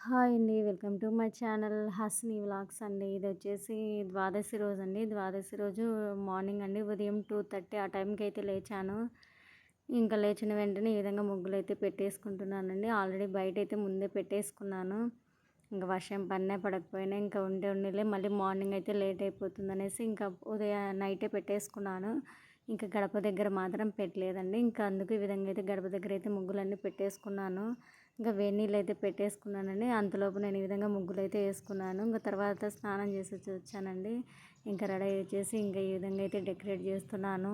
Hi అండి. Welcome to my channel Hasni vlogs అండి. ఇది వచ్చేసి ద్వాదశి రోజు అండి. ద్వాదశి రోజు మార్నింగ్ అండి ఉదయం 2:30 ఆ టైంకి అయితే లేచాను. ఇంకా లేచిన వెంటనే ఈ విధంగా ముగ్గులు అయితే పెట్టేసుకుంటున్నానండి. ఆల్రెడీ బయట అయితే ముందే పెట్టేసుకున్నాను. ఇంకా వర్షం పడినా పడకపోయినా ఇంకా ఉండేలే, మళ్ళీ మార్నింగ్ అయితే లేట్ అయిపోతుంది అనేసి ఇంకా నైటే పెట్టేసుకున్నాను. ఇంకా గడప దగ్గర మాత్రం పెట్టలేదండి. ఇంకా అందుకు ఈ విధంగా అయితే గడప దగ్గర అయితే ముగ్గులన్నీ పెట్టేసుకున్నాను. ఇంకా వేడి నీళ్ళు అయితే పెట్టేసుకున్నానండి. అంతలోపు నేను ఈ విధంగా ముగ్గులు అయితే వేసుకున్నాను. ఇంకా తర్వాత స్నానం చేసి వచ్చానండి. ఇంకా రెడీ వచ్చేసి ఇంకా ఈ విధంగా అయితే డెకరేట్ చేస్తున్నాను.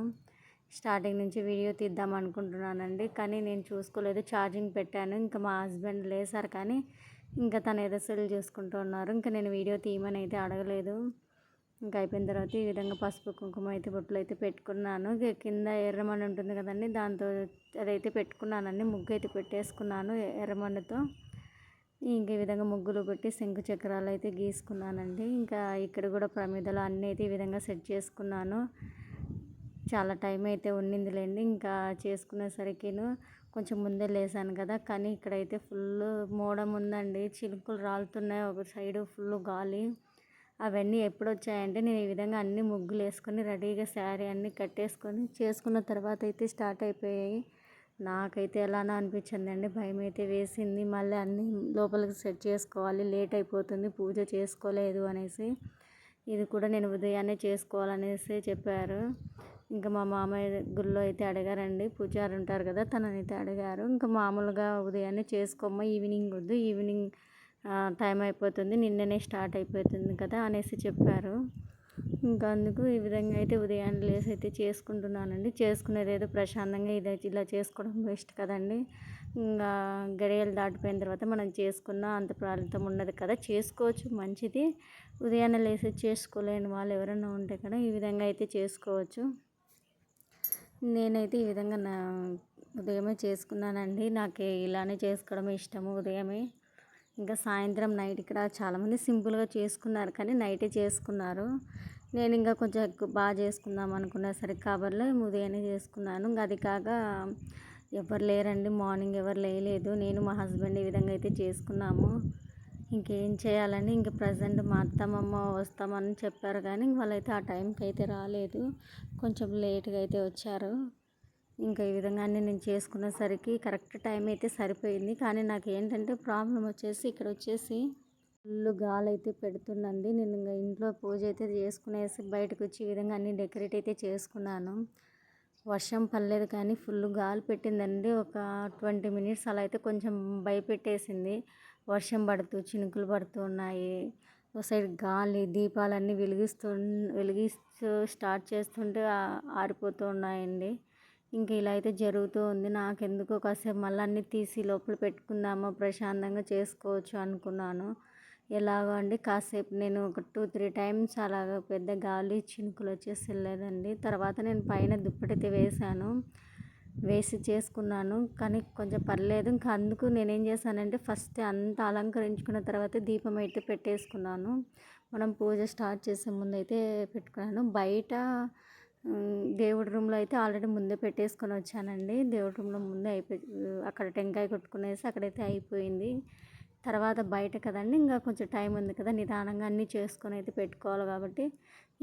స్టార్టింగ్ నుంచి వీడియో తీద్దాం అనుకుంటున్నానండి, కానీ నేను చూసుకోలేదు, ఛార్జింగ్ పెట్టాను. ఇంకా మా హస్బెండ్ లేసారు, కానీ ఇంకా తను ఏదో సెల్ చేసుకుంటూ ఉన్నారు. ఇంకా నేను వీడియో తీయమని అయితే అడగలేదు. ఇంకా అయిపోయిన తర్వాత ఈ విధంగా పసుపు కుంకుమ అయితే బొట్లు అయితే పెట్టుకున్నాను. కింద ఎర్రమన్ను ఉంటుంది కదండి, దాంతో అదైతే పెట్టుకున్నానండి. ముగ్గు అయితే పెట్టేసుకున్నాను ఎర్రమన్నుతో. ఇంక ఈ విధంగా ముగ్గులు పెట్టి శంకు చక్రాలు అయితే గీసుకున్నానండి. ఇంకా ఇక్కడ కూడా ప్రమిదలు అన్నీ అయితే ఈ విధంగా సెట్ చేసుకున్నాను. చాలా టైం అయితే ఉండిందిలేండి. ఇంకా చేసుకునేసరికిను కొంచెం ముందే లేసాను కదా, కానీ ఇక్కడైతే ఫుల్ మోడం ఉందండి. చినుకులు రాలుతున్నాయి, ఒక సైడు ఫుల్ గాలి. అవన్నీ ఎప్పుడు వచ్చాయంటే నేను ఈ విధంగా అన్ని ముగ్గులు వేసుకొని రెడీగా శారీ అన్నీ కట్టేసుకొని చేసుకున్న తర్వాత అయితే స్టార్ట్ అయిపోయాయి. నాకైతే ఎలానో అనిపించిందండి, భయం అయితే వేసింది. మళ్ళీ అన్నీ లోపలికి సెట్ చేసుకోవాలి, లేట్ అయిపోతుంది, పూజ చేసుకోలేదు అనేసి. ఇది కూడా నేను ఉదయాన్నే చేసుకోవాలనేసి చెప్పారు. ఇంకా మా మామయ్య గుళ్ళో అయితే అడిగారండి, పూజారి ఉంటారు కదా, తననైతే అడిగారు. ఇంకా మామూలుగా ఉదయాన్నే చేసుకోమ్మా, ఈవినింగ్ వద్దు, ఈవినింగ్ టైం అయిపోతుంది, నిన్ననే స్టార్ట్ అయిపోతుంది కదా అనేసి చెప్పారు. ఇంకా అందుకు ఈ విధంగా అయితే ఉదయాన్నే లేసి అయితే చేసుకుంటున్నానండి. చేసుకునేది ఏదో ప్రశాంతంగా ఇదైతే ఇలా చేసుకోవడం బెస్ట్ కదండి. ఇంకా గడియలు దాటిపోయిన తర్వాత మనం చేసుకున్న అంత ప్రాంతం ఉండదు కదా, చేసుకోవచ్చు, మంచిది. ఉదయాన్నే లేసి చేసుకోలేని వాళ్ళు ఎవరైనా ఉంటే కదా ఈ విధంగా అయితే చేసుకోవచ్చు. నేనైతే ఈ విధంగా ఉదయమే చేసుకున్నానండి. నాకు ఇలానే చేసుకోవడం ఇష్టము ఉదయమే. ఇంకా సాయంత్రం నైట్ ఇక్కడ చాలామంది సింపుల్గా చేసుకున్నారు, కానీ నైటే చేసుకున్నారు. నేను ఇంకా కొంచెం ఎక్కువ బాగా చేసుకుందాం అనుకునేసరికి కాబట్టి ఉదయాన్నే చేసుకున్నాను. ఇంకా అది కాక ఎవరు లేరండి, మార్నింగ్ ఎవరు లేలేదు, నేను మా హస్బెండ్ ఈ విధంగా అయితే చేసుకున్నాము. ఇంకేం చేయాలని ఇంకా ప్రజెంట్ మా అత్తమ్మమ్మ వస్తామని చెప్పారు, కానీ వాళ్ళైతే ఆ టైంకి అయితే రాలేదు, కొంచెం లేట్గా అయితే వచ్చారు. ఇంకా ఈ విధంగా అన్నీ నేను చేసుకునేసరికి కరెక్ట్ టైం అయితే సరిపోయింది. కానీ నాకు ఏంటంటే ప్రాబ్లం వచ్చేసి ఇక్కడ వచ్చేసి ఫుల్ గాలి అయితే పెడుతుందండి. నేను ఇంకా ఇంట్లో పూజ అయితే చేసుకునేసి బయటకు వచ్చి ఈ విధంగా అన్నీ డెకరేట్ అయితే చేసుకున్నాను. వర్షం పడలేదు, కానీ ఫుల్ గాలి పెట్టిందండి. ఒక 20 మినిట్స్ అలా అయితే కొంచెం భయపెట్టేసింది. వర్షం పడుతూ చినుకులు పడుతూ ఉన్నాయి. ఒక సైడ్ గాలి, దీపాలన్నీ వెలిగిస్తూ స్టార్ట్ చేస్తుంటే ఆరిపోతూ ఉన్నాయండి. ఇంక ఇలా అయితే జరుగుతూ ఉంది. నాకెందుకో కాసేపు మళ్ళీ అన్నీ తీసి లోపల పెట్టుకుందామా, ప్రశాంతంగా చేసుకోవచ్చు అనుకున్నాను. ఎలాగో అండి కాసేపు నేను ఒక 2-3 టైమ్స్ అలాగ పెద్ద గాలి చినుకులు వచ్చేసి వెళ్ళలేదండి. తర్వాత నేను పైన దుప్పటైతే వేసి చేసుకున్నాను, కానీ కొంచెం పర్లేదు. ఇంకా అందుకు నేనేం చేశానంటే ఫస్ట్ అంతా అలంకరించుకున్న తర్వాత దీపం అయితే పెట్టేసుకున్నాను. మనం పూజ స్టార్ట్ చేసే ముందు అయితే పెట్టుకున్నాను. బయట దేవుడి రూమ్లో అయితే ఆల్రెడీ ముందే పెట్టేసుకొని వచ్చానండి. దేవుడి రూమ్లో ముందే అక్కడ టెంకాయ కొట్టుకునేసి అక్కడైతే అయిపోయింది. తర్వాత బయట కదండి, ఇంకా కొంచెం టైం ఉంది కదా, నిదానంగా అన్నీ చేసుకొని అయితే పెట్టుకోవాలి కాబట్టి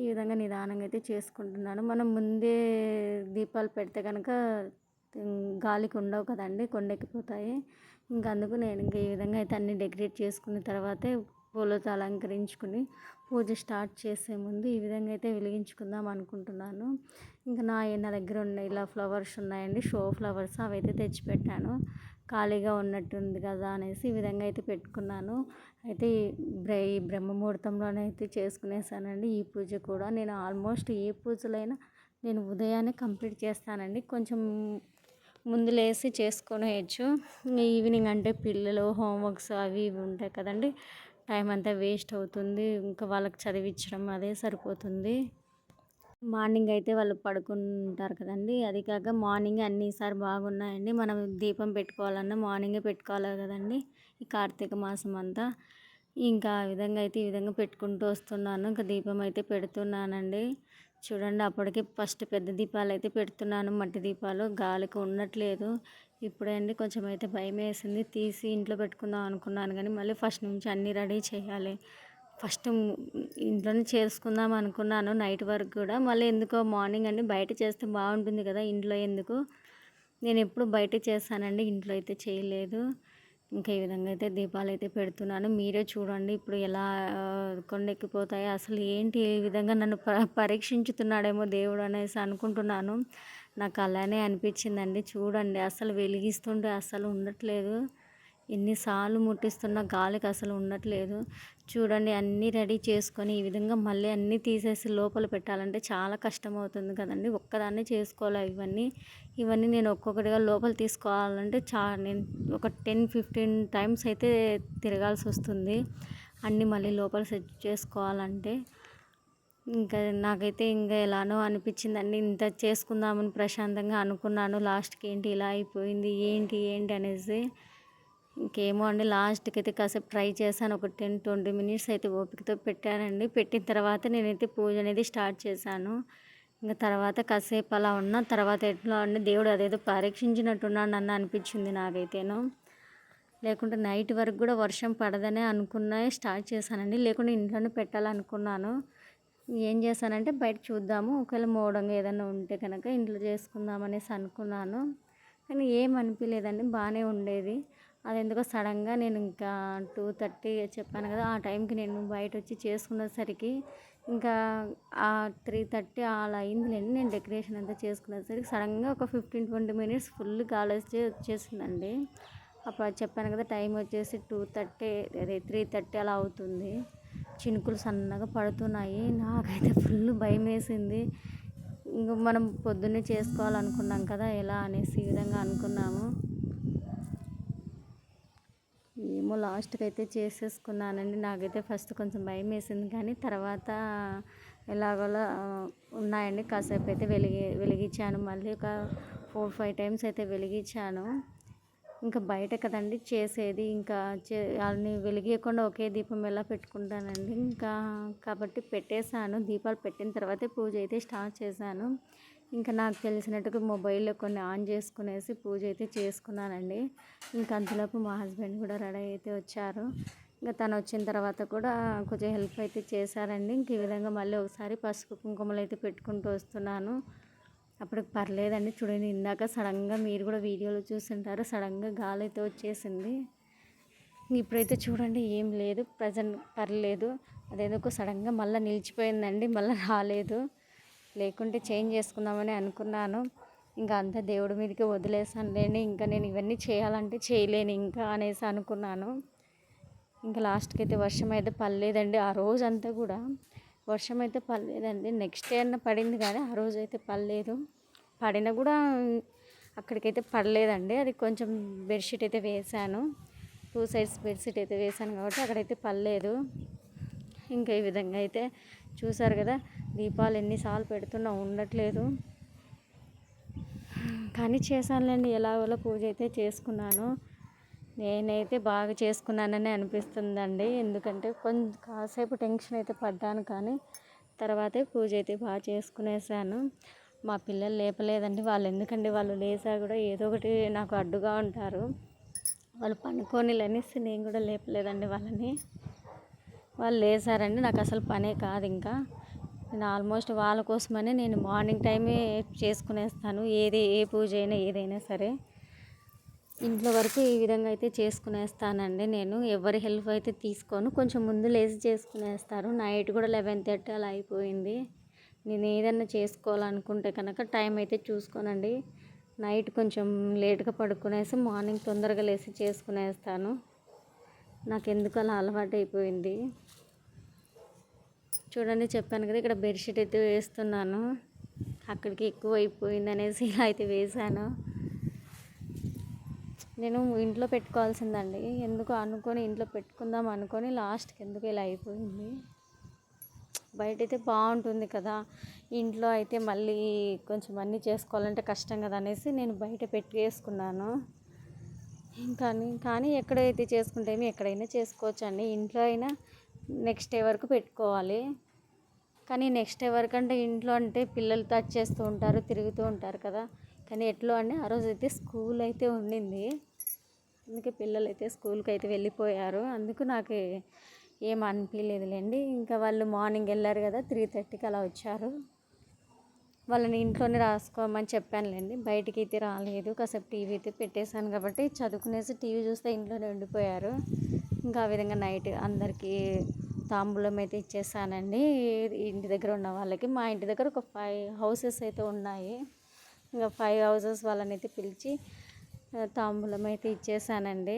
ఈ విధంగా నిదానంగా అయితే చేసుకుంటున్నాను. మనం ముందే దీపాలు పెడితే కనుక గాలికి ఉండవు కదండి, కొండెక్కిపోతాయి. ఇంకా అందుకు నేను ఇంకా ఈ విధంగా అయితే అన్నీ డెకరేట్ చేసుకున్న తర్వాతే పూలతో అలంకరించుకుని పూజ స్టార్ట్ చేసే ముందు ఈ విధంగా అయితే వెలిగించుకుందాం అనుకుంటున్నాను. ఇంకా నా దగ్గర ఉన్న ఇలా ఫ్లవర్స్ ఉన్నాయండి, షో ఫ్లవర్స్, అవి అయితే తెచ్చిపెట్టాను. ఖాళీగా ఉన్నట్టుంది కదా అనేసి ఈ విధంగా అయితే పెట్టుకున్నాను. అయితే ఈ బ్రహ్మముహూర్తంలోనే అయితే చేసుకునేసానండి ఈ పూజ కూడా. నేను ఆల్మోస్ట్ ఏ పూజలైనా నేను ఉదయాన్నే కంప్లీట్ చేస్తానండి. కొంచెం ముందు లేసి చేసుకునేయచ్చు. ఈవినింగ్ అంటే పిల్లలు హోంవర్క్స్ అవి ఇవి ఉంటాయి కదండి, టైం అంతా వేస్ట్ అవుతుంది. ఇంకా వాళ్ళకి చదివించడం అదే సరిపోతుంది. మార్నింగ్ అయితే వాళ్ళు పడుకుంటారు కదండి, అది కాక మార్నింగ్ అన్నీసారి బాగున్నాయండి. మనం దీపం పెట్టుకోవాలన్నా మార్నింగే పెట్టుకోవాలి కదండి, ఈ కార్తీక మాసం అంతా. ఇంకా ఆ విధంగా అయితే ఈ విధంగా పెట్టుకుంటూ వస్తున్నాను. ఇంకా దీపం అయితే పెడుతున్నానండి. చూడండి, అప్పటికే ఫస్ట్ పెద్ద దీపాలు అయితే పెడుతున్నాను, మట్టి దీపాలు. గాలికి ఉండట్లేదు. ఇప్పుడే అండి కొంచెం అయితే భయమేసింది. తీసి ఇంట్లో పెట్టుకుందాం అనుకున్నాను గానీ, మళ్ళీ ఫస్ట్ నుంచి అన్నీ రెడీ చేయాలి. ఫస్ట్ ఇంట్లోనే చేసుకుందాం అనుకున్నాను నైట్ వరకు కూడా. మళ్ళీ ఎందుకో మార్నింగ్ అండి బయట చేస్తే బాగుంటుంది కదా, ఇంట్లో ఎందుకు, నేను ఎప్పుడు బయట చేస్తానండి, ఇంట్లో అయితే చేయలేదు. ఇంకా ఈ విధంగా అయితే దీపాలు అయితే పెడుతున్నాను. మీరే చూడండి ఇప్పుడు ఎలా కొండెక్కిపోతాయో. అసలు ఏంటి ఈ విధంగా నన్ను పరీక్షించుతున్నాడేమో దేవుడు అనేసి అనుకుంటున్నాను. నాకు అలానే అనిపించిందండి. చూడండి అసలు వెలిగిస్తుంటే అసలు ఉండట్లేదు. ఎన్నిసార్లు ముట్టిస్తున్న గాలికి అసలు ఉండట్లేదు. చూడండి అన్నీ రెడీ చేసుకొని ఈ విధంగా మళ్ళీ అన్నీ తీసేసి లోపల పెట్టాలంటే చాలా కష్టమవుతుంది కదండి. ఒక్కదాన్నే చేసుకోవాలి ఇవన్నీ నేను ఒక్కొక్కటిగా లోపల తీసుకోవాలంటే నేను ఒక 10-15 టైమ్స్ అయితే తిరగాల్సి వస్తుంది అన్నీ మళ్ళీ లోపల సెట్ చేసుకోవాలంటే. ఇంకా నాకైతే ఇంకా ఎలానో అనిపించిందండి. ఇంత చేసుకుందామని ప్రశాంతంగా అనుకున్నాను, లాస్ట్కి ఏంటి ఇలా అయిపోయింది, ఏంటి అనేసి. ఇంకేమో అండి లాస్ట్కి అయితే కాసేపు ట్రై చేశాను. ఒక 10-20 మినిట్స్ అయితే ఓపికతో పెట్టానండి. పెట్టిన తర్వాత నేనైతే పూజ అనేది స్టార్ట్ చేశాను. ఇంకా తర్వాత కాసేపు అలా ఉన్న తర్వాత ఎట్లా అండి దేవుడు అదేదో పరీక్షించినట్టున్నాడు నన్ను అనిపించింది నాకైతేను. లేకుంటే నైట్ వరకు కూడా వర్షం పడదనే అనుకున్నా స్టార్ట్ చేశానండి. లేకుంటే ఇంట్లోనే పెట్టాలనుకున్నాను. ఏం చేశానంటే బయట చూద్దాము, ఒకవేళ మోడంగా ఏదైనా ఉంటే కనుక ఇంట్లో చేసుకుందాం అనేసి అనుకున్నాను. కానీ ఏం అనిపించలేదండి, బాగానే ఉండేది. అది ఎందుకో సడన్గా నేను ఇంకా 2:30 చెప్పాను కదా, ఆ టైంకి నేను బయట వచ్చి చేసుకునేసరికి ఇంకా 3:30 అలా అయిందిలేండి. నేను డెకరేషన్ అంతా చేసుకునేసరికి సడన్గా ఒక 15-20 మినిట్స్ ఫుల్ గాలి వచ్చేసిందండి. అప్పుడు చెప్పాను కదా టైం వచ్చేసి 2:30 అదే 3:30 అలా అవుతుంది. చినుకులు సన్నగా పడుతున్నాయి. నాకైతే ఫుల్ భయం వేసింది. ఇంక మనం పొద్దున్నే చేసుకోవాలనుకున్నాం కదా, ఎలా అనేసి ఈ విధంగా అనుకున్నాము. ఏమో లాస్ట్కి అయితే చేసేసుకున్నానండి. నాకైతే ఫస్ట్ కొంచెం భయం వేసింది కానీ తర్వాత ఎలాగోలా ఉన్నాయండి. కాసేపు అయితే వెలిగించాను. మళ్ళీ ఒక 4-5 టైమ్స్ అయితే వెలిగించాను. ఇంకా బయట కదండి చేసేది, ఇంకా వాళ్ళని వెలిగియకుండా ఒకే దీపం ఎలా పెట్టుకుంటానండి. ఇంకా కాబట్టి పెట్టేశాను. దీపాలు పెట్టిన తర్వాతే పూజ అయితే స్టార్ట్ చేశాను. ఇంకా నాకు తెలిసినట్టుగా మొబైల్లో కొన్ని ఆన్ చేసుకునేసి పూజ అయితే చేసుకున్నానండి. ఇంకా అంతలోపు మా హస్బెండ్ కూడా రెడీ అయితే వచ్చారు. ఇంకా తను వచ్చిన తర్వాత కూడా కొంచెం హెల్ప్ అయితే చేశారండి. ఇంక ఈ విధంగా మళ్ళీ ఒకసారి పసుపు కుంకుమలు అయితే పెట్టుకుంటూ వస్తున్నాను. అప్పుడు పర్లేదండి. చూడండి ఇందాక సడన్గా మీరు కూడా వీడియోలో చూస్తుంటారు, సడన్గా గాలి అయితే వచ్చేసింది. ఇప్పుడైతే చూడండి ఏం లేదు, ప్రజెంట్ పర్లేదు. అదేదో సడన్గా మళ్ళీ నిలిచిపోయిందండి, మళ్ళీ రాలేదు. లేకుంటే చేంజ్ చేసుకుందామని అనుకున్నాను. ఇంకా అంతా దేవుడి మీదకి వదిలేసాను లేండి. ఇంకా నేను ఇవన్నీ చేయాలంటే చేయలేను ఇంకా అనేసి అనుకున్నాను. ఇంకా లాస్ట్కి అయితే వర్షం అయితే పడలేదండి. ఆ రోజంతా కూడా వర్షం అయితే పడలేదండి. నెక్స్ట్ డే అన్న పడింది కానీ ఆ రోజు అయితే పడలేదు. పడినా కూడా అక్కడికైతే పడలేదండి. అది కొంచెం బెడ్షీట్ అయితే వేసాను, 2 సైడ్స్ బెడ్షీట్ అయితే వేసాను కాబట్టి అక్కడైతే పడలేదు. ఇంకా ఈ విధంగా అయితే చూసారు కదా, దీపాలు ఎన్నిసార్లు పెడుతున్నా ఉండట్లేదు. కానీ చేశానులేండి, ఎలాగోలా పూజ అయితే చేసుకున్నాను. నేనైతే బాగా చేసుకున్నానని అనిపిస్తుందండి. ఎందుకంటే కాసేపు టెన్షన్ అయితే పడ్డాను కానీ తర్వాతే పూజ అయితే బాగా చేసుకునేసాను. మా పిల్లలు లేపలేదండి. వాళ్ళు ఎందుకండి, వాళ్ళు లేసా కూడా ఏదో ఒకటి నాకు అడ్డుగా ఉంటారు. వాళ్ళు పనుకొని లేనిస్తే నేను కూడా లేపలేదండి వాళ్ళని. వాళ్ళు లేసారండి, నాకు అసలు పనే కాదు. ఇంకా నేను ఆల్మోస్ట్ వాళ్ళ కోసమనే నేను మార్నింగ్ టైమే చేసుకునేస్తాను. ఏ పూజ అయినా ఏదైనా సరే ఇంట్లో వరకు ఈ విధంగా అయితే చేసుకునేస్తానండి. నేను ఎవరి హెల్ప్ అయితే తీసుకోను, కొంచెం ముందు లేచి చేసుకునేస్తారు. నైట్ కూడా 11:30 అలా అయిపోయింది. నేను ఏదైనా చేసుకోవాలనుకుంటే కనుక టైం అయితే చూసుకోనండి. నైట్ కొంచెం లేట్గా పడుకునేసి మార్నింగ్ తొందరగా లేచి చేసుకునేస్తాను. నాకు ఎందుకు అలా అలవాటు అయిపోయింది. చూడండి చెప్పాను కదా, ఇక్కడ బెడ్షీట్ అయితే వేస్తున్నాను. అక్కడికి ఎక్కువ అయిపోయింది అనేసి ఇలా అయితే వేసాను. నేను ఇంట్లో పెట్టుకోవాల్సిందండి, ఎందుకు అనుకొని ఇంట్లో పెట్టుకుందాం అనుకొని లాస్ట్కి ఎందుకు ఇలా అయిపోయింది. బయట అయితే బాగుంటుంది కదా, ఇంట్లో అయితే మళ్ళీ కొంచెం అన్నీ చేసుకోవాలంటే కష్టం కదా అనేసి నేను బయట పెట్టేసుకున్నాను. కానీ ఎక్కడైతే చేసుకుంటే ఎక్కడైనా చేసుకోవచ్చండి. ఇంట్లో అయినా నెక్స్ట్ డే వరకు పెట్టుకోవాలి. కానీ నెక్స్ట్ డే వరకు అంటే ఇంట్లో అంటే పిల్లలు టచ్ చేస్తూ ఉంటారు, తిరుగుతూ ఉంటారు కదా. కానీ ఎట్లా అంటే ఆ రోజు అయితే స్కూల్ అయితే ఉండింది, అందుకే పిల్లలు అయితే స్కూల్కి అయితే వెళ్ళిపోయారు. అందుకు నాకు ఏం అనిపించలేదులేండి. ఇంకా వాళ్ళు మార్నింగ్ వెళ్ళారు కదా, 3:30కి అలా వచ్చారు. వాళ్ళని ఇంట్లోనే రాసుకోమని చెప్పానులేండి, బయటికి అయితే రాలేదు. కాసేపు టీవీ అయితే పెట్టేశాను కాబట్టి చదువుకునేసి టీవీ చూస్తే ఇంట్లోనే ఉండిపోయారు. ఇంకా ఆ విధంగా నైట్ అందరికీ తాంబూలం అయితే ఇచ్చేసానండి, ఇంటి దగ్గర ఉన్న వాళ్ళకి. మా ఇంటి దగ్గర ఒక 5 హౌసెస్ అయితే ఉన్నాయి. ఇంకా 5 హౌసెస్ వాళ్ళని అయితే పిలిచి తాంబూలం అయితే ఇచ్చేసానండి.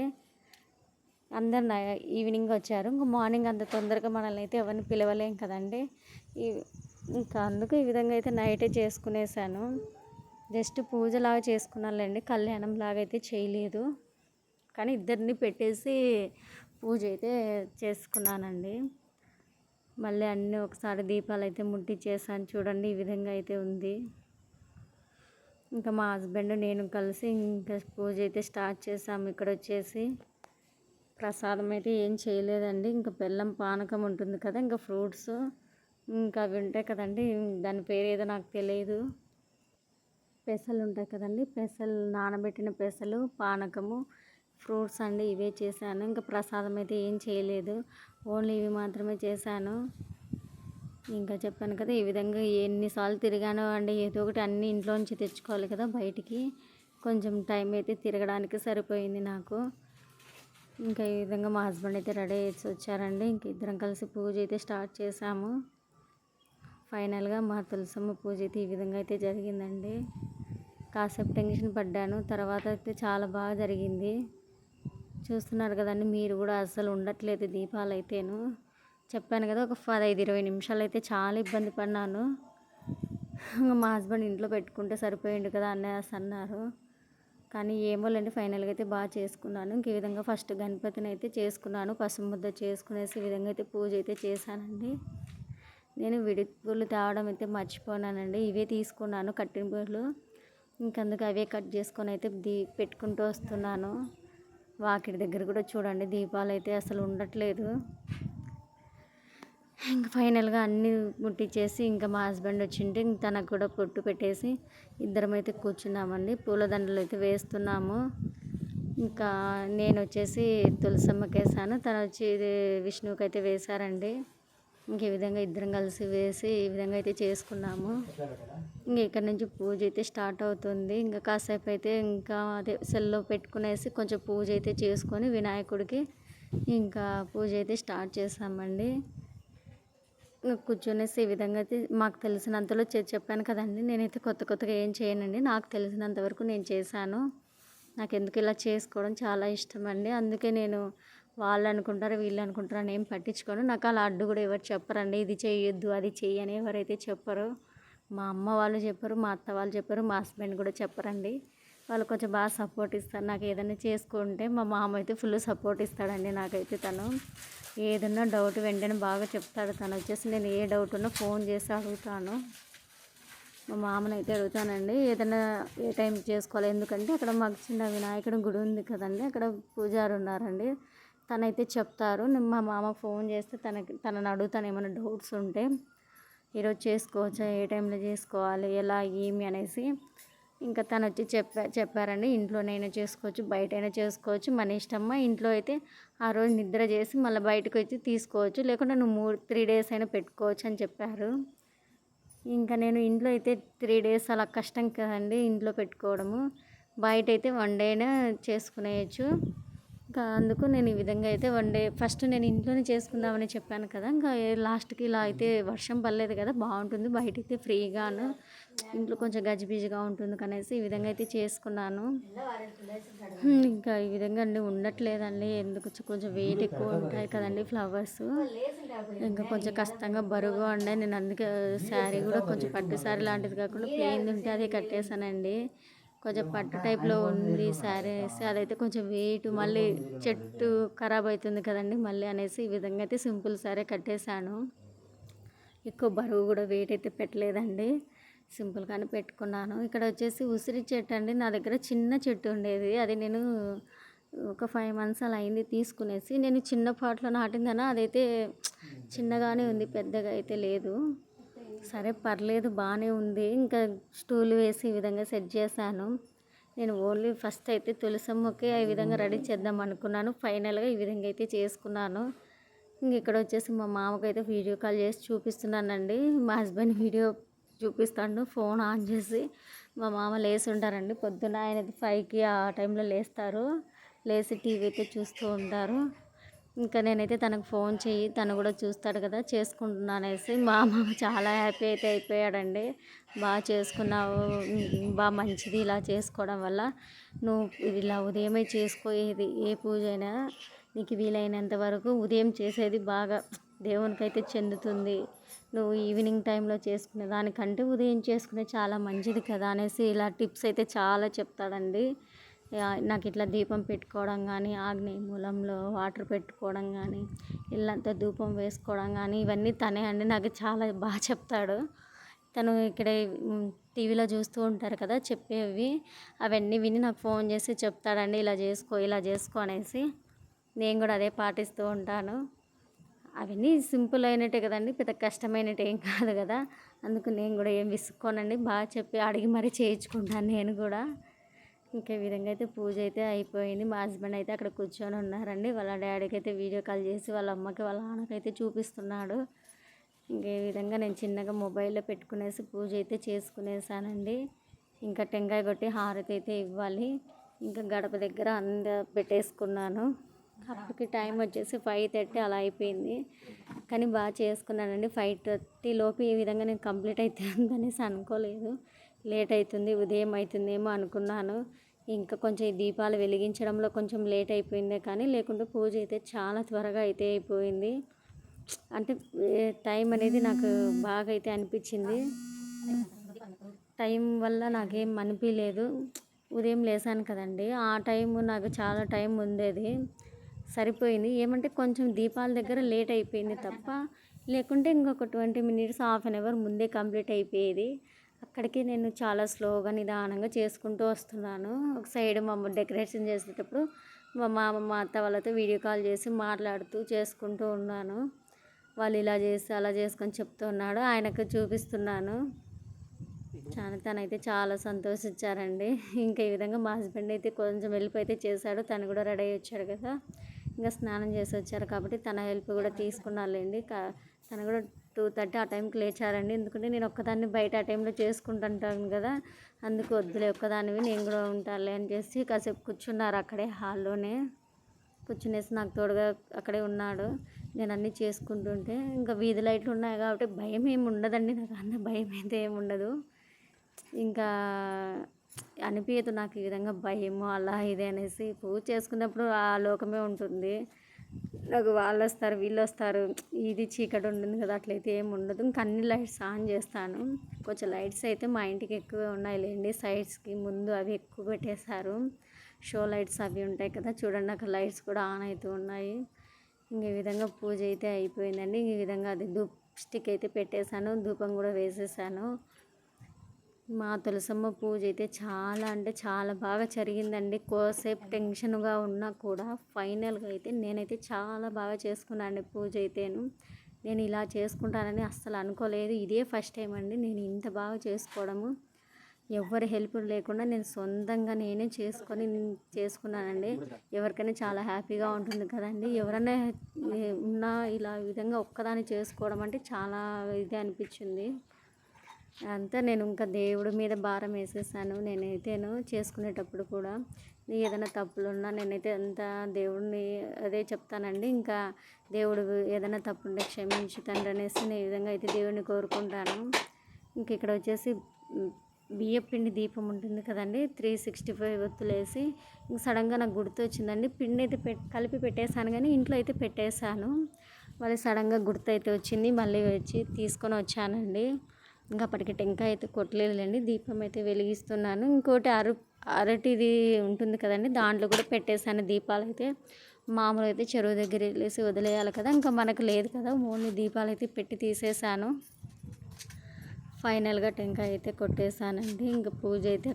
అందరు ఈవినింగ్ వచ్చారు. ఇంకా మార్నింగ్ అంత తొందరగా మనల్ని అయితే ఎవరిని పిలవలేం కదండి. ఇంకా అందుకు ఈ విధంగా అయితే నైటే చేసుకునేసాను. జస్ట్ పూజలాగా చేసుకున్నానులేండి, కళ్యాణం లాగా అయితే చేయలేదు. కానీ ఇద్దరిని పెట్టేసి పూజ అయితే చేసుకున్నానండి. మళ్ళీ అన్నీ ఒకసారి దీపాలు అయితే ముట్టించేసాను చూడండి, ఈ విధంగా అయితే ఉంది. ఇంకా మా హస్బెండ్ నేను కలిసి ఇంకా పూజ అయితే స్టార్ట్ చేసాము. ఇక్కడ వచ్చేసి ప్రసాదం అయితే ఏం చేయలేదండి, ఇంకా బెల్లం పానకం ఉంటుంది కదా, ఇంకా ఫ్రూట్స్ ఇంకా అవి ఉంటాయి కదండి, దాని పేరు ఏదో నాకు తెలియదు, పెసలు ఉంటాయి కదండి, పెసలు నానబెట్టిన పెసలు, పానకము, ఫ్రూట్స్ అండి, ఇవే చేశాను. ఇంకా ప్రసాదం అయితే ఏం చేయలేదు, ఓన్లీ ఇవి మాత్రమే చేశాను. ఇంకా చెప్పాను కదా, ఈ విధంగా ఎన్నిసార్లు తిరిగానో అండి, ఏదో ఒకటి అన్నీ ఇంట్లోంచి తెచ్చుకోవాలి కదా బయటికి. కొంచెం టైం అయితే తిరగడానికి సరిపోయింది నాకు. ఇంకా ఈ విధంగా మా హస్బెండ్ అయితే రెడీ చేసి వచ్చారండి. ఇంక ఇద్దరం కలిసి పూజ అయితే స్టార్ట్ చేసాము. ఫైనల్గా మా తులసమ్మ పూజ అయితే ఈ విధంగా అయితే జరిగిందండి. కాసేపు టెన్షన్ పడ్డాను, తర్వాత అయితే చాలా బాగా జరిగింది. చూస్తున్నారు కదండి, మీరు కూడా అస్సలు ఉండట్లేదు దీపాలు అయితేను. చెప్పాను కదా, ఒక 15-20 నిమిషాలు అయితే చాలా ఇబ్బంది పడినాను. మా హస్బెండ్ ఇంట్లో పెట్టుకుంటే సరిపోయిండు కదా అనేసి అన్నారు. కానీ ఏమోలేండి, ఫైనల్గా అయితే బాగా చేసుకున్నాను. ఇంక ఈ విధంగా ఫస్ట్ గణపతిని అయితే చేసుకున్నాను, పసుపు ముద్ద చేసుకునేసి ఈ విధంగా అయితే పూజ అయితే చేశానండి. నేను విడి పూలు తేవడం అయితే మర్చిపోయానండి, ఇవే తీసుకున్నాను కట్టిన పూలు. ఇంకందుకు అవే కట్ చేసుకొని అయితే పెట్టుకుంటూ వస్తున్నాను. వాకిటి దగ్గర కూడా చూడండి, దీపాలు అయితే అసలు ఉండట్లేదు. ఇంకా ఫైనల్గా అన్నీ ముట్టించేసి ఇంకా మా హస్బెండ్ వచ్చింటే తనకు కూడా పొట్టు పెట్టేసి ఇద్దరం అయితే కూర్చున్నామండి. పూలదండలు అయితే వేస్తున్నాము. ఇంకా నేను వచ్చేసి తులసమ్మకి వేసాను, తను వచ్చి విష్ణువుకి అయితే వేశారండి. ఇంక ఈ విధంగా ఇద్దరం కలిసి వేసి ఈ విధంగా అయితే చేసుకున్నాము. ఇంక ఇక్కడ నుంచి పూజ అయితే స్టార్ట్ అవుతుంది. ఇంకా కాసేపు అయితే ఇంకా అదే సెల్లో పెట్టుకునేసి కొంచెం పూజ అయితే చేసుకొని వినాయకుడికి ఇంకా పూజ అయితే స్టార్ట్ చేసామండి. కూర్చొనేసి ఈ విధంగా అయితే మాకు తెలిసినంతలో చెప్పాను కదండి, నేనైతే కొత్తగా ఏం చేయనండి, నాకు తెలిసినంత వరకు నేను చేశాను. నాకు ఎందుకు ఇలా చేసుకోవడం చాలా ఇష్టం అండి. అందుకే నేను వాళ్ళు అనుకుంటారు వీళ్ళు అనుకుంటారు అని ఏం పట్టించుకోను. నాకు అలా అడ్డు కూడా ఎవరు చెప్పరండి, ఇది చేయొద్దు అది చెయ్యి అని ఎవరైతే చెప్పరు. మా అమ్మ వాళ్ళు చెప్పరు, మా అత్త వాళ్ళు చెప్పరు, మా హస్బెండ్ కూడా చెప్పరండి. వాళ్ళు కొంచెం బాగా సపోర్ట్ ఇస్తారు. నాకు ఏదైనా చేసుకుంటే మా మామ అయితే ఫుల్ సపోర్ట్ ఇస్తాడండి. నాకైతే తను ఏదన్నా డౌట్ వెంటనే బాగా చెప్తాడు. తను వచ్చేసి నేను ఏ డౌట్ ఉన్నా ఫోన్ చేసి అడుగుతాను. మా మామని అయితే అడుగుతానండి ఏదైనా ఏ టైం చేసుకోవాలి, ఎందుకంటే అక్కడ మాకు చిన్న వినాయకుడి గుడి ఉంది కదండి, అక్కడ పూజారి ఉన్నారండి, తనైతే చెప్తారు. మా మామ ఫోన్ చేస్తే తనని అడుగుతాను ఏమైనా డౌట్స్ ఉంటే, ఈరోజు చేసుకోవచ్చా, ఏ టైంలో చేసుకోవాలి, ఎలా ఏమి అనేసి. ఇంకా తను వచ్చి చెప్పారండి, ఇంట్లోనైనా చేసుకోవచ్చు బయటైనా చేసుకోవచ్చు, మన ఇష్టమ్మా. ఇంట్లో అయితే ఆ రోజు నిద్ర చేసి మళ్ళీ బయటకు వచ్చి తీసుకోవచ్చు, లేకుంటే నువ్వు 3 డేస్ అయినా పెట్టుకోవచ్చు అని చెప్పారు. ఇంకా నేను ఇంట్లో అయితే 3 డేస్ అలా కష్టం కదండి ఇంట్లో పెట్టుకోవడము, బయట అయితే 1 డేనే చేసుకునేయచ్చు. ఇంకా అందుకు నేను ఈ విధంగా అయితే 1 డే ఫస్ట్ నేను ఇంట్లోనే చేసుకుందామని చెప్పాను కదా, ఇంకా లాస్ట్కి ఇలా అయితే వర్షం పడలేదు కదా, బాగుంటుంది బయట అయితే ఫ్రీగాను, ఇంట్లో కొంచెం గజిబిజిగా ఉంటుంది కనేసి ఈ విధంగా అయితే చేసుకున్నాను. ఇంకా ఈ విధంగా అండి ఉండట్లేదండి, ఎందుకు కొంచెం వెయిట్ ఎక్కువ ఉంటాయి కదండి ఫ్లవర్స్, ఇంకా కొంచెం కష్టంగా బరువుగా ఉండే. నేను అందుకే శారీ కూడా కొంచెం పట్టు శారీ లాంటిది కాకుండా ప్లెయిన్ ఉంటే అదే కట్టేశానండి. కొంచెం పట్టు టైప్లో ఉంది శారీ అనేసి అదైతే కొంచెం వెయిట్, మళ్ళీ చెట్టు ఖరాబ్ అవుతుంది కదండి మళ్ళీ అనేసి ఈ విధంగా అయితే సింపుల్ శారీ కట్టేశాను. ఎక్కువ బరువు కూడా వెయిట్ అయితే పెట్టలేదండి, సింపుల్గానే పెట్టుకున్నాను. ఇక్కడ వచ్చేసి ఉసిరి చెట్టు అండి, నా దగ్గర చిన్న చెట్టు ఉండేది, అది నేను ఒక 5 months అలా అయింది తీసుకునేసి. నేను చిన్న పాట్లో నాటిందన అదైతే చిన్నగానే ఉంది, పెద్దగా అయితే లేదు. సరే పర్లేదు బాగానే ఉంది. ఇంకా స్టూల్ వేసి ఈ విధంగా సెట్ చేశాను. నేను ఓన్లీ ఫస్ట్ అయితే తులసమ్మకే ఈ విధంగా రెడీ చేద్దాం అనుకున్నాను. ఫైనల్గా ఈ విధంగా అయితే చేసుకున్నాను. ఇంక ఇక్కడ వచ్చేసి మా మామకైతే వీడియో కాల్ చేసి చూపిస్తున్నానండి. మా హస్బెండ్ వీడియో చూపిస్తాడు ఫోన్ ఆన్ చేసి. మా మామ లేచి ఉంటారండి పొద్దున్న. ఆయన 5కి ఆ టైంలో లేస్తారు. లేచి టీవీ అయితే చూస్తూ ఉంటారు. ఇంకా నేనైతే తనకు ఫోన్ చెయ్యి, తను కూడా చూస్తాడు కదా చేసుకుంటున్నాను అనేసి. మా మామ చాలా హ్యాపీ అయితే అయిపోయాడండి. బాగా చేసుకున్నావు, బాగా మంచిది ఇలా చేసుకోవడం వల్ల. నువ్వు ఇది ఇలా ఉదయమే చేసుకోయేది, ఏ పూజ అయినా నీకు వీలైనంత వరకు ఉదయం చేసేది బాగా దేవునికైతే చెందుతుంది. నువ్వు ఈవినింగ్ టైంలో చేసుకునే దానికంటే ఉదయం చేసుకునే చాలా మంచిది కదా అనేసి ఇలా టిప్స్ అయితే చాలా చెప్తాడండి. నాకు ఇట్లా దీపం పెట్టుకోవడం కానీ, ఆగ్నేయ మూలంలో వాటర్ పెట్టుకోవడం కానీ, ఇల్లంతా ధూపం వేసుకోవడం కానీ ఇవన్నీ తనే అండి. నాకు చాలా బాగా చెప్తాడు. తను ఇక్కడే టీవీలో చూస్తూ ఉంటారు కదా చెప్పేవి, అవన్నీ విని నాకు ఫోన్ చేసి చెప్తాడండి, ఇలా చేసుకో ఇలా చేసుకో అనేసి. నేను కూడా అదే పాటిస్తూ ఉంటాను. అవన్నీ సింపుల్ అయినట్టే కదండి, పెద్ద కష్టమైనట్టు ఏం కాదు కదా. అందుకు నేను కూడా ఏం విసుక్కోనండి, బాగా చెప్పి అడిగి మరీ చేయించుకుంటాను నేను కూడా. ఇంకా ఈ విధంగా అయితే పూజ అయితే అయిపోయింది. మా హస్బెండ్ అయితే అక్కడ కూర్చొని ఉన్నారండి. వాళ్ళ డాడీకి అయితే వీడియో కాల్ చేసి వాళ్ళ అమ్మకి వాళ్ళ నాన్నకైతే చూపిస్తున్నాడు. ఇంకా ఈ విధంగా నేను చిన్నగా మొబైల్లో పెట్టుకునేసి పూజ అయితే చేసుకునేసానండి. ఇంకా టెంకాయ కొట్టి హారతి అయితే ఇవ్వాలి. ఇంకా గడప దగ్గర పెట్టేసుకున్నాను. అప్పటికి టైం వచ్చేసి 5:30 అలా అయిపోయింది. కానీ బాగా చేసుకున్నానండి. 5:30 లోపు ఈ విధంగా నేను కంప్లీట్ అవుతుంది అనేసి అనుకోలేదు. లేట్ అవుతుంది, ఉదయం అవుతుందేమో అనుకున్నాను. ఇంకా కొంచెం ఈ దీపాలు వెలిగించడంలో కొంచెం లేట్ అయిపోయిందే, కానీ లేకుంటే పూజ అయితే చాలా త్వరగా అయితే అయిపోయింది. అంటే టైం అనేది నాకు బాగా అయితే అనిపించింది. టైం వల్ల నాకేం అనిపించలేదు. ఉదయం లేసాను కదండి, ఆ టైం నాకు చాలా టైం ఉండేది, సరిపోయింది. ఏమంటే కొంచెం దీపాల దగ్గర లేట్ అయిపోయింది తప్ప, లేకుంటే ఇంకొక 20 మినిట్స్, హాఫ్ అన్ అవర్ ముందే కంప్లీట్ అయిపోయేది. అక్కడికి నేను చాలా స్లోగా నిదానంగా చేసుకుంటూ వస్తున్నాను. ఒక సైడ్ మా అమ్మ డెకరేషన్ చేసేటప్పుడు మా మామ మా అత్త వాళ్ళతో వీడియో కాల్ చేసి మాట్లాడుతూ చేసుకుంటూ ఉన్నాను. వాళ్ళు ఇలా చేసి అలా చేసుకొని చెప్తూ ఉన్నాడు, ఆయనకు చూపిస్తున్నాను. తనైతే చాలా సంతోషించారండి. ఇంకా ఈ విధంగా మా హస్బెండ్ అయితే కొంచెం హెల్ప్ అయితే చేశాడు. తను కూడా రెడీ అయ్యి వచ్చాడు కదా, ఇంకా స్నానం చేసి వచ్చారు కాబట్టి తన హెల్ప్ కూడా తీసుకున్నాళ్ళండి. తను కూడా 2:30 ఆ టైంకి లేచారండి. ఎందుకంటే నేను ఒక్కదాన్ని బయట ఆ టైంలో చేసుకుంటుంటాను కదా, అందుకు వద్దులే ఒక్కదానివి నేను కూడా ఉంటానులే అని చేసి కాసేపు కూర్చున్నారు అక్కడే హాల్లోనే. కూర్చునేసి నాకు తోడుగా అక్కడే ఉన్నాడు. నేను అన్నీ చేసుకుంటుంటే ఇంకా వీధి లైట్లు ఉన్నాయి కాబట్టి భయం ఏమి ఉండదండి, నాకు అంత భయం అయితే ఏమి ఉండదు. ఇంకా అనిపించదు నాకు ఈ విధంగా భయము అలా ఇది అనేసి. పూజ చేసుకున్నప్పుడు ఆ లోకమే ఉంటుంది. నాకు వాళ్ళు వస్తారు వీళ్ళు వస్తారు, ఇది చీకటి ఉంటుంది కదా, అట్లయితే ఏమి ఉండదు. ఇంకా అన్ని లైట్స్ ఆన్ చేస్తాను. కొంచెం లైట్స్ అయితే మా ఇంటికి ఎక్కువే ఉన్నాయి లేండి, సైడ్స్కి ముందు అవి ఎక్కువ పెట్టేశారు. షో లైట్స్ అవి ఉంటాయి కదా చూడండి, అక్కడ లైట్స్ కూడా ఆన్ అవుతూ ఉన్నాయి. ఇంక ఈ విధంగా పూజ అయితే అయిపోయిందండి. ఈ విధంగా అది స్టిక్ అయితే పెట్టేశాను, ధూపం కూడా వేసేసాను. మా తులసమ్మ పూజ అయితే చాలా అంటే చాలా బాగా జరిగిందండి. కోసేపు టెన్షన్గా ఉన్నా కూడా ఫైనల్గా అయితే నేనైతే చాలా బాగా చేసుకున్నాను పూజ అయితేను. నేను ఇలా చేసుకుంటానని అస్సలు అనుకోలేదు. ఇదే ఫస్ట్ టైం అండి నేను ఇంత బాగా చేసుకోవడము. ఎవరి హెల్ప్ లేకుండా నేను సొంతంగా నేనే చేసుకున్నానండి. ఎవరికైనా చాలా హ్యాపీగా ఉంటుంది కదండి. ఎవరైనా ఉన్నా ఇలా విధంగా ఒక్కదాన్ని చేసుకోవడం అంటే చాలా ఇది అనిపించింది. అంతా నేను ఇంకా దేవుడి మీద భారం వేసేసాను. నేనైతేను చేసుకునేటప్పుడు కూడా ఏదైనా తప్పులున్నా నేనైతే అంతా దేవుడిని అదే చెప్తానండి. ఇంకా దేవుడు ఏదైనా తప్పుంటే క్షమించు తండ్రి అనేసి నేను ఈ విధంగా అయితే దేవుడిని కోరుకుంటాను. ఇంక ఇక్కడ వచ్చేసి బియ్యపిండి దీపం ఉంటుంది కదండి, 365 ఒత్తులు వేసి ఇంక సడన్గా నాకు గుర్తు వచ్చిందండి. పిండి అయితే కలిపి పెట్టేశాను, కానీ ఇంట్లో అయితే పెట్టేశాను. మళ్ళీ సడన్గా గుర్తు అయితే వచ్చింది, మళ్ళీ వచ్చి తీసుకొని వచ్చానండి. ఇంకా అప్పటికి టెంకాయ అయితే కొట్టలేదులేండి, దీపం అయితే వెలిగిస్తున్నాను. ఇంకోటి అరటిది ఉంటుంది కదండి, దాంట్లో కూడా పెట్టేశాను దీపాలు అయితే. మామూలు అయితే చెరువు దగ్గర వెళ్ళేసి వదిలేయాలి కదా, ఇంకా మనకు లేదు కదా, ఓన్లీ దీపాలు అయితే పెట్టి తీసేసాను. ఫైనల్గా టెంకాయ అయితే కొట్టేశానండి. ఇంకా పూజ అయితే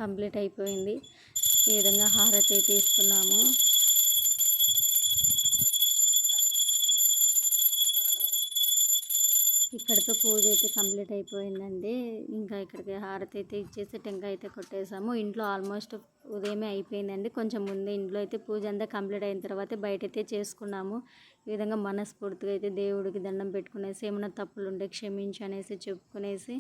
కంప్లీట్ అయిపోయింది. ఈ విధంగా హారతి అయితే ఇస్తున్నాము. ఈ ఇక్కడితో పూజ అయితే కంప్లీట్ అయిపోయిందండి. ఇంకా ఇక్కడికి హారతి అయితే ఇచ్చేసి టెంకాయ అయితే కొట్టేసాము. ఇంట్లో ఆల్మోస్ట్ ఉదయమే అయిపోయిందండి. కొంచెం ముందే ఇంట్లో అయితే పూజ అంతా కంప్లీట్ అయిన తర్వాత బయటైతే చేసుకున్నాము. ఈ విధంగా మనస్ఫూర్తిగా అయితే దేవుడికి దండం పెట్టుకునేసి ఏమైనా తప్పులు ఉంటే క్షమించి అనేసి చెప్పుకునేసి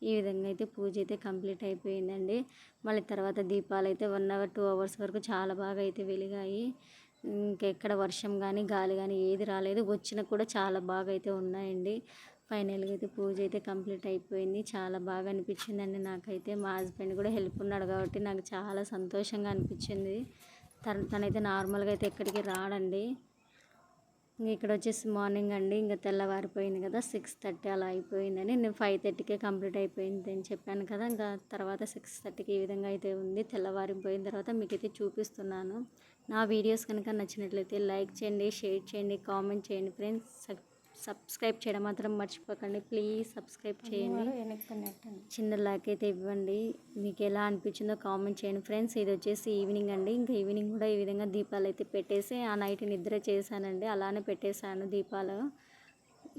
ఈ విధంగా అయితే పూజ అయితే కంప్లీట్ అయిపోయిందండి. మళ్ళీ తర్వాత దీపాలు అయితే 1 అవర్ 2 అవర్స్ వరకు చాలా బాగా అయితే వెలిగాయి. ఇంకెక్కడ వర్షం కానీ గాలి కానీ ఏది రాలేదు. వచ్చినా కూడా చాలా బాగా అయితే ఉన్నాయండి. ఫైనల్గా అయితే పూజ అయితే కంప్లీట్ అయిపోయింది. చాలా బాగా అనిపించిందండి నాకైతే. మా హస్బెండ్ కూడా హెల్ప్ ఉన్నాడు కాబట్టి నాకు చాలా సంతోషంగా అనిపించింది. తనైతే నార్మల్గా అయితే ఎక్కడికి రాడండి. ఇక్కడ వచ్చేసి మార్నింగ్ అండి, ఇంకా తెల్లవారిపోయింది కదా, 6:30 అలా అయిపోయిందని. నేను 5:30కే కంప్లీట్ అయిపోయింది అని చెప్పాను కదా. ఇంకా తర్వాత 6:30కి ఈ విధంగా అయితే ఉంది. తెల్లవారిపోయిన తర్వాత మీకైతే చూపిస్తున్నాను. నా వీడియోస్ కనుక నచ్చినట్లయితే లైక్ చేయండి, షేర్ చేయండి, కామెంట్ చేయండి ఫ్రెండ్స్. సబ్స్క్రైబ్ చేయడం మాత్రం మర్చిపోకండి. ప్లీజ్ సబ్స్క్రైబ్ చేయండి. చిన్న లైక్ అయితే ఇవ్వండి. మీకు ఎలా అనిపించిందో కామెంట్ చేయండి ఫ్రెండ్స్. ఇది వచ్చేసి ఈవినింగ్ అండి. ఇంకా ఈవినింగ్ కూడా ఈ విధంగా దీపాలు అయితే పెట్టేసి ఆ నైట్ నిద్ర చేశానండి. అలానే పెట్టేశాను దీపాలు.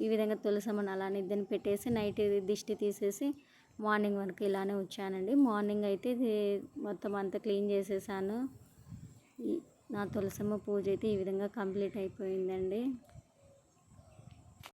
ఈ విధంగా తులసమ్మని అలా నిద్రని పెట్టేసి నైట్ దిష్టి తీసేసి మార్నింగ్ వరకు ఇలానే వచ్చానండి. మార్నింగ్ అయితే ఇది మొత్తం అంతా క్లీన్ చేసేసాను. నా తులసమ్మ పూజ అయితే ఈ విధంగా కంప్లీట్ అయిపోయిందండి.